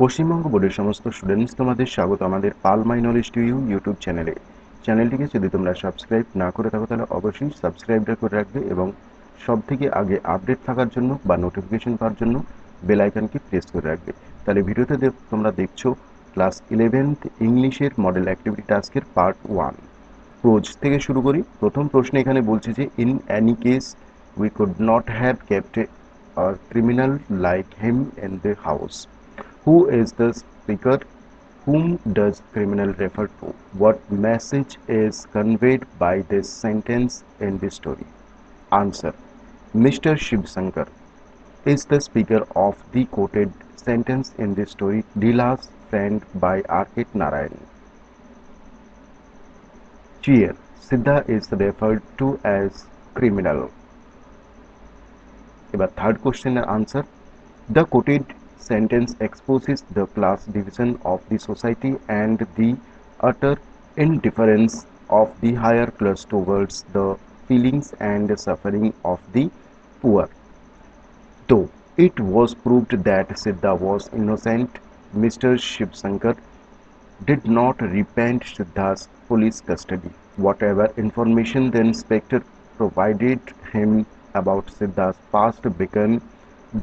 পশ্চিমবঙ্গ বোর্ডের সমস্ত স্টুডেন্টস তোমাদের স্বাগত আমাদের Pal my knowledge to you YouTube চ্যানেলে। চ্যানেলটিকে যদি তোমরা সাবস্ক্রাইব না করে থাকো তাহলে অবশ্যই সাবস্ক্রাইবটা করে রাখবে এবং সবথেকে আগে আপডেট থাকার জন্য বা নোটিফিকেশন পাওয়ার জন্য বেল আইকনকে প্রেস করে রাখবে। তাহলে ভিডিওতে তোমরা দেখছো ক্লাস 11th ইংলিশের মডেল অ্যাক্টিভিটি টাস্কের পার্ট 1। প্রোজ থেকে শুরু করি। প্রথম প্রশ্ন এখানে বলছে যে in any case we could not have kept a criminal like him in the house. Who is the speaker? Whom does criminal refer to? What message is conveyed by this sentence in the story? Answer. Mr. Shiv Shankar is the speaker of the quoted sentence in the story Dila's Friend by R.K. Narayan. Cheer. Siddha is referred to as criminal. এবার third কোশ্চেনের answer. The quoted sentence exposes the class division of the society and the utter indifference of the higher class towards the feelings and suffering of the poor. Though it was proved that Siddha was innocent, Mr. Shivsankar did not repent Siddha's police custody. Whatever information the inspector provided him about Siddha's past became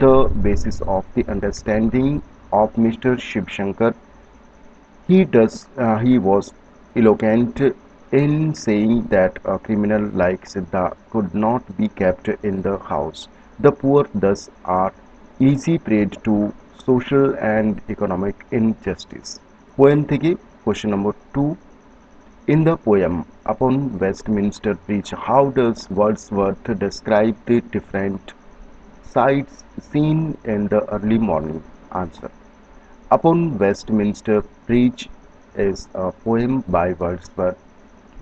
the basis of the understanding of Mr. Shivshankar. He was eloquent in saying that a criminal like Siddha could not be kept in the house. The poor thus are easy prey to social and economic injustice. Poem থেকে question number 2. In the poem Upon Westminster Bridge, how does Wordsworth describe the different sights seen in the early morning? Answer. Upon Westminster Bridge is a poem by Wordsworth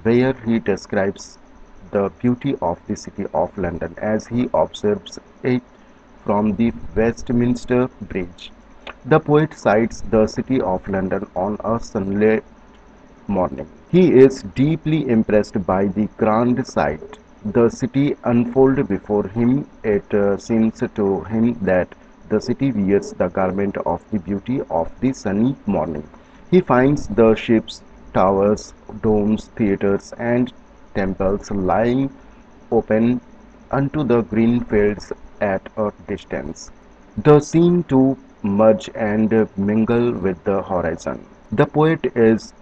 where he describes the beauty of the city of London as he observes it from the Westminster Bridge. The poet sights the city of London on a sunlit morning. He is deeply impressed by the grand sight. The city unfolds before him. It seems to him that the city wears the garment of the beauty of the sunny morning. He finds the ships, towers, domes, theatres, and temples lying open unto the green fields at a distance. The scene too merge and mingle with the horizon. The poet is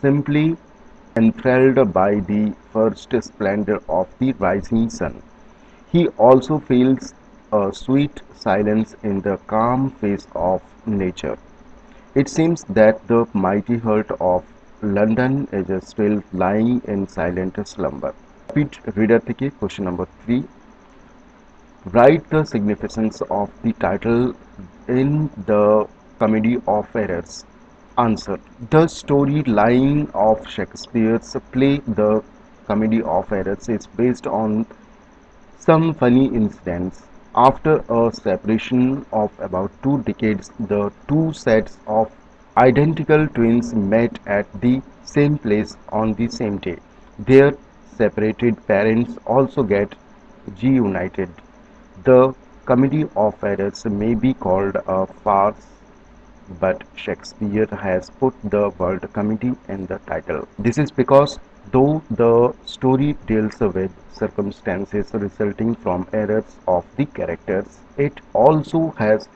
simply enthralled by the first splendor of the rising sun. He also feels a sweet silence in the calm face of nature. It seems that the mighty heart of London is still lying in silent slumber. Rapid reader থেকে question number 3. Write the significance of the title in the Comedy of Errors. Answer. The storyline of Shakespeare's play The Comedy of Errors is based on some funny incidents. After a separation of about 2 decades, the two sets of identical twins met at the same place on the same day. Their separated parents also get reunited. The Comedy of Errors may be called a farce, but Shakespeare has put the word comedy in the title. This is because though the story deals with circumstances resulting from errors of the characters, it also has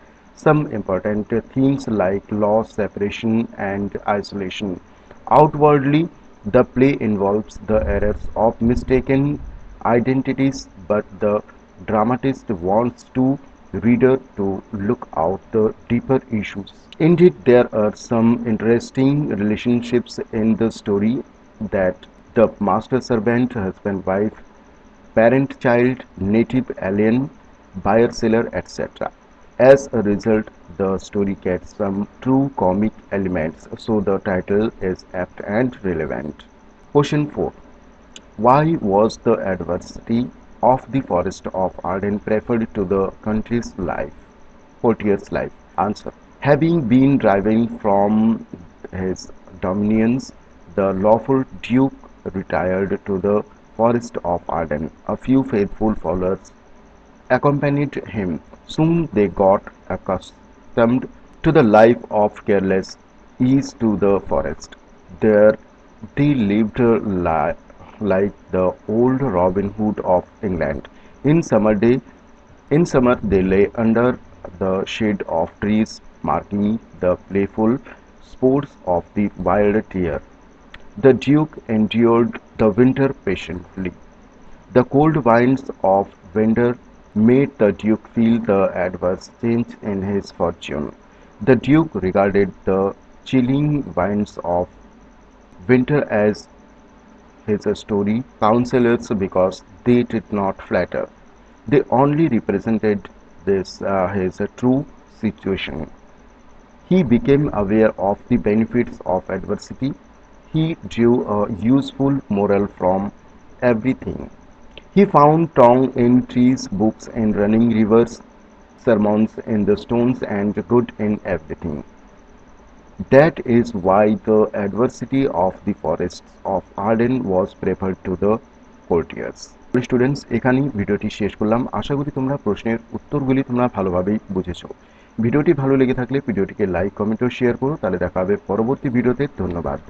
some important themes like loss, separation, and isolation. Outwardly, the play involves the errors of mistaken identities, but the dramatist wants to reader to look out the deeper issues. Indeed, there are some interesting relationships in the story that the master servant, husband, wife, parent, child, native, alien, buyer, seller, etc. As a result, the story gets some true comic elements, so the title is apt and relevant. Question 4. Why was the adversity of the Forest of Arden preferred to the country's life, courtier's life? Answer. Having been driven from his dominions, the lawful duke retired to the Forest of Arden. A few faithful followers accompanied him. Soon they got accustomed to the life of careless ease to the forest. There they lived like the old Robin Hood of England. In summer day, in summer they lay under the shade of trees, marking the playful sports of the wild deer. The Duke endured the winter patiently. The cold winds of winter made the Duke feel the adverse change in his fortune. The Duke regarded the chilling winds of winter as his story counselors because they did not flatter. They only represented his true situation. He became aware of the benefits of adversity. He drew a useful moral from everything. He found tongue in trees, books in running rivers, sermons in the stones, and good in everything. That is why the adversity of the forests of Arden was preferred to the courtiers. Students এখানেই ভিডিওটি শেষ করলাম। আশা করি তোমরা প্রশ্নের উত্তরগুলি তোমরা ভালোভাবেই বুঝেছো। ভিডিওটি ভালো লেগে থাকলে ভিডিওটিকে লাইক কমেন্ট ও শেয়ার করো। তাহলে দেখা হবে পরবর্তী ভিডিওতে। ধন্যবাদ।